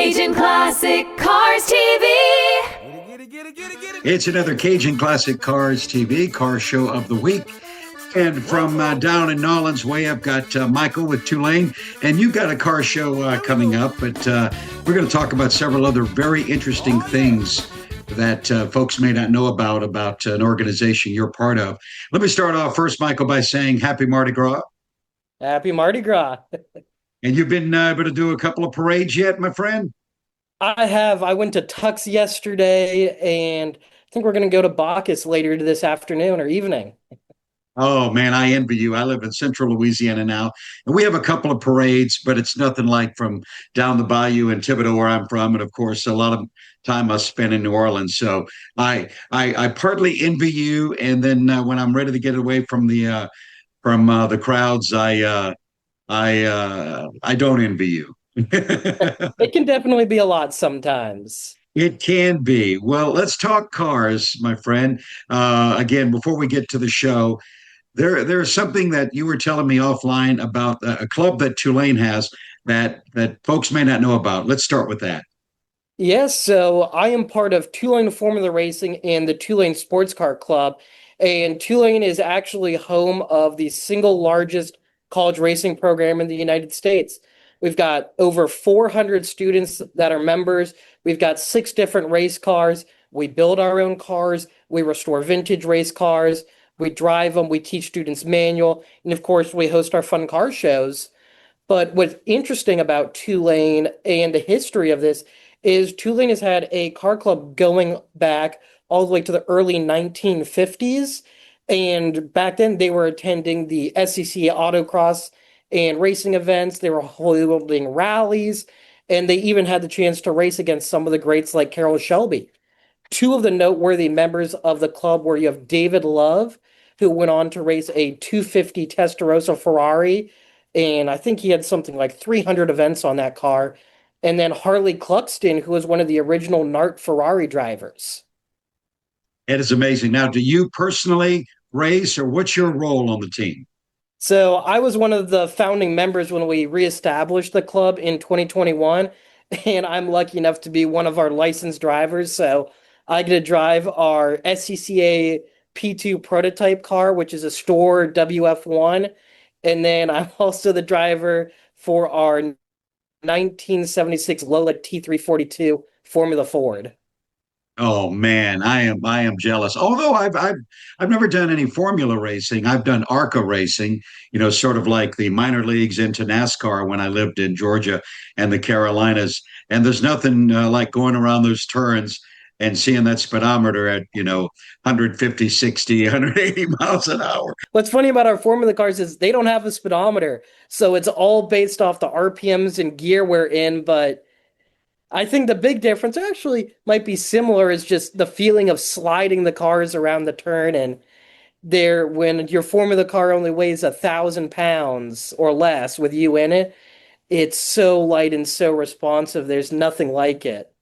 Cajun Classic Cars TV. It's another Cajun Classic Cars TV car show of the week. And from down in Nolens Way, I've got Michael with Tulane. And you've got a car show coming up, but we're going to talk about several other very interesting things that folks may not know about an organization you're part of. Let me start off first, Michael, by saying Happy Mardi Gras. Happy Mardi Gras. And you've been able to do a couple of parades yet, my friend? I have. I went to Tux yesterday, and I think we're going to go to Bacchus later this afternoon or evening. Oh, man, I envy you. I live in central Louisiana now, and we have a couple of parades, but it's nothing like from down the bayou in Thibodaux, where I'm from. And of course, a lot of time I spent in New Orleans. So I partly envy you. And then when I'm ready to get away from the crowds, I don't envy you. It can definitely be a lot sometimes. It can be. Well, let's talk cars, my friend. Again, before we get to the show, there's something that you were telling me offline about a club that Tulane has that folks may not know about. Let's start with that. Yes, so I am part of Tulane Formula Racing and the Tulane Sports Car Club, and Tulane is actually home of the single largest college racing program in the United States. We've got over 400 students that are members. We've got 6 different race cars. We build our own cars. We restore vintage race cars. We drive them. We teach students manual. And of course, we host our fun car shows. But what's interesting about Tulane and the history of this is Tulane has had a car club going back all the way to the early 1950s. And back then, they were attending the SEC autocross and racing events. They were holding rallies, and they even had the chance to race against some of the greats like Carroll Shelby. 2 of the noteworthy members of the club where you have David Love, who went on to race a 250 Testarossa Ferrari, and I think he had something like 300 events on that car, and then Harley Cluxton, who was one of the original NART Ferrari drivers. It is amazing. Now, do you personally race, or what's your role on the team? So I was one of the founding members when we reestablished the club in 2021, and I'm lucky enough to be one of our licensed drivers. So I get to drive our SCCA P2 prototype car, which is a store WF1. And then I'm also the driver for our 1976 Lola T342 Formula Ford. Oh man, I am jealous. Although I've never done any formula racing. I've done ARCA racing, sort of like the minor leagues into NASCAR when I lived in Georgia and the Carolinas. And there's nothing like going around those turns and seeing that speedometer at 150, 60, 180 miles an hour. What's funny about our formula cars is they don't have a speedometer, so it's all based off the RPMs and gear we're in, but I think the big difference actually might be similar is just the feeling of sliding the cars around the turn. And there, when your Formula car only weighs 1,000 pounds or less with you in it, it's so light and so responsive. There's nothing like it.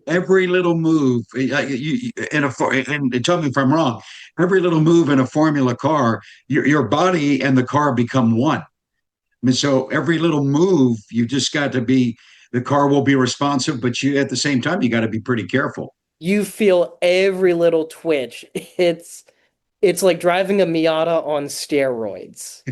Every little move, and tell me if I'm wrong, every little move in a Formula car, your body and the car become one. I mean, so every little move, you just got to be. The car will be responsive, but you at the same time, you got to be pretty careful. You feel every little twitch. It's like driving a Miata on steroids.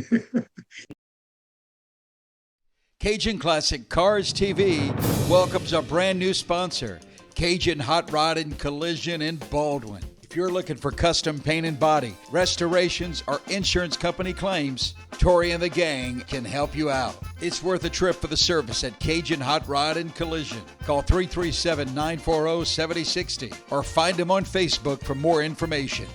Cajun Classic Cars TV welcomes a brand new sponsor, Cajun Hot Rod and Collision in Baldwin. If you're looking for custom paint and body, restorations, or insurance company claims, Tori and the gang can help you out. It's worth a trip for the service at Cajun Hot Rod and Collision. Call 337-940-7060 or find them on Facebook for more information.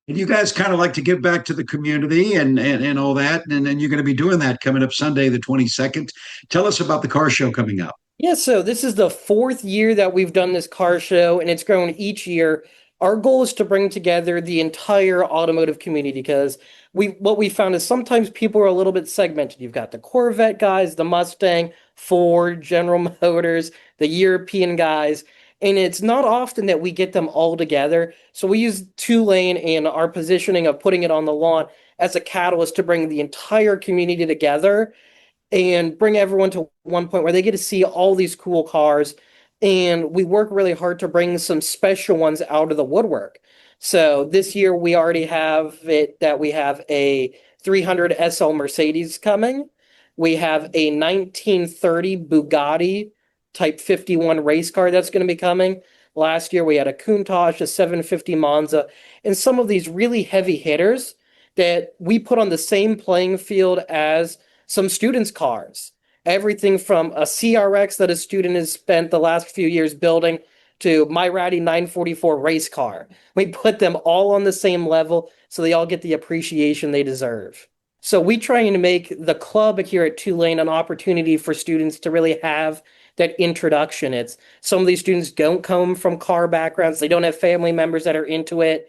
And you guys kind of like to give back to the community and all that, and then you're going to be doing that coming up Sunday, the 22nd. Tell us about the car show coming up. Yeah, so this is the 4th year that we've done this car show, and it's grown each year. Our goal is to bring together the entire automotive community because what we found is sometimes people are a little bit segmented. You've got the Corvette guys, the Mustang, Ford, General Motors, the European guys, and it's not often that we get them all together. So we use Tulane and our positioning of putting it on the lawn as a catalyst to bring the entire community together. and bring everyone to one point where they get to see all these cool cars. And we work really hard to bring some special ones out of the woodwork. So this year we already have it that we have a 300 SL Mercedes coming. We have a 1930 Bugatti Type 51 race car that's going to be coming. Last year we had a Countach, a 750 Monza, and some of these really heavy hitters that we put on the same playing field as some students' cars. Everything from a CRX that a student has spent the last few years building to my Ratty 944 race car. We put them all on the same level so they all get the appreciation they deserve. So we try and make the club here at Tulane an opportunity for students to really have that introduction. It's some of these students don't come from car backgrounds. They don't have family members that are into it,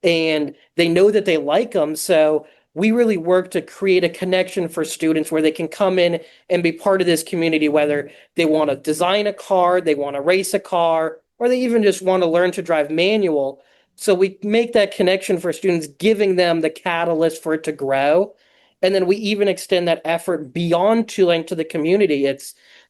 and they know that they like them. So we really work to create a connection for students where they can come in and be part of this community, whether they want to design a car, they want to race a car, or they even just want to learn to drive manual. So we make that connection for students, giving them the catalyst for it to grow. And then we even extend that effort beyond Tulane to the community.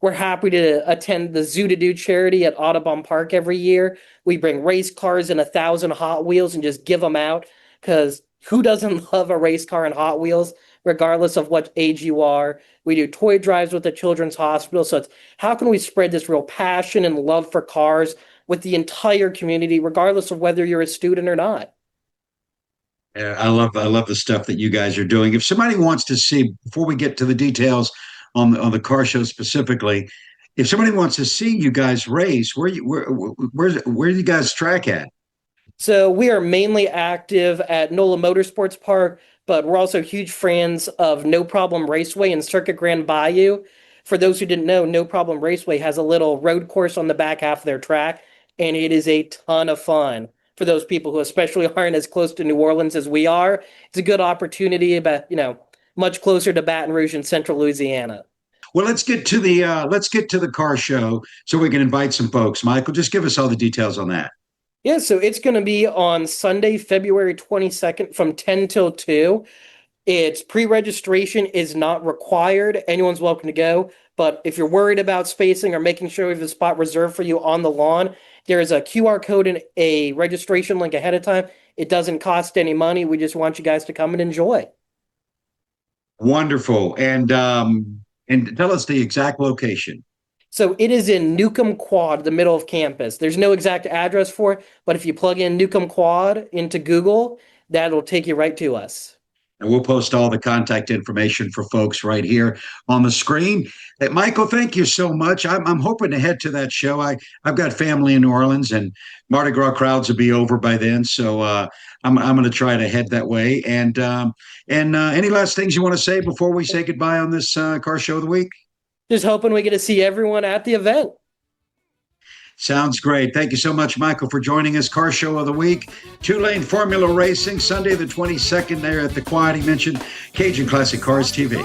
We're happy to attend the Zoo to Do charity at Audubon Park every year. We bring race cars and 1,000 Hot Wheels and just give them out, because who doesn't love a race car and Hot Wheels, regardless of what age you are? We do toy drives with the Children's Hospital. So it's how can we spread this real passion and love for cars with the entire community, regardless of whether you're a student or not? Yeah, I love the stuff that you guys are doing. If somebody wants to see, before we get to the details on the car show specifically, if somebody wants to see you guys race, where do you guys track at? So we are mainly active at NOLA Motorsports Park, but we're also huge fans of No Problem Raceway and Circuit Grand Bayou. For those who didn't know, No Problem Raceway has a little road course on the back half of their track, and it is a ton of fun. For those people who especially aren't as close to New Orleans as we are, it's a good opportunity, but much closer to Baton Rouge and Central Louisiana. Well, let's get to the car show so we can invite some folks. Michael, just give us all the details on that. Yeah, so it's going to be on Sunday, February 22nd from 10 till 2. It's pre-registration is not required. Anyone's welcome to go. But if you're worried about spacing or making sure we have a spot reserved for you on the lawn, there is a QR code and a registration link ahead of time. It doesn't cost any money. We just want you guys to come and enjoy. Wonderful. And tell us the exact location. So it is in Newcomb Quad, the middle of campus. There's no exact address for it, but if you plug in Newcomb Quad into Google, that'll take you right to us. And we'll post all the contact information for folks right here on the screen. Hey, Michael, thank you so much. I'm hoping to head to that show. I've got family in New Orleans, and Mardi Gras crowds will be over by then. So I'm going to try to head that way. And any last things you want to say before we say goodbye on this car show of the week? Just hoping we get to see everyone at the event. Sounds great. Thank you so much, Michael, for joining us. Car show of the week, Tulane Formula Racing, Sunday the 22nd there at the Quad. He mentioned Cajun Classic Cars TV.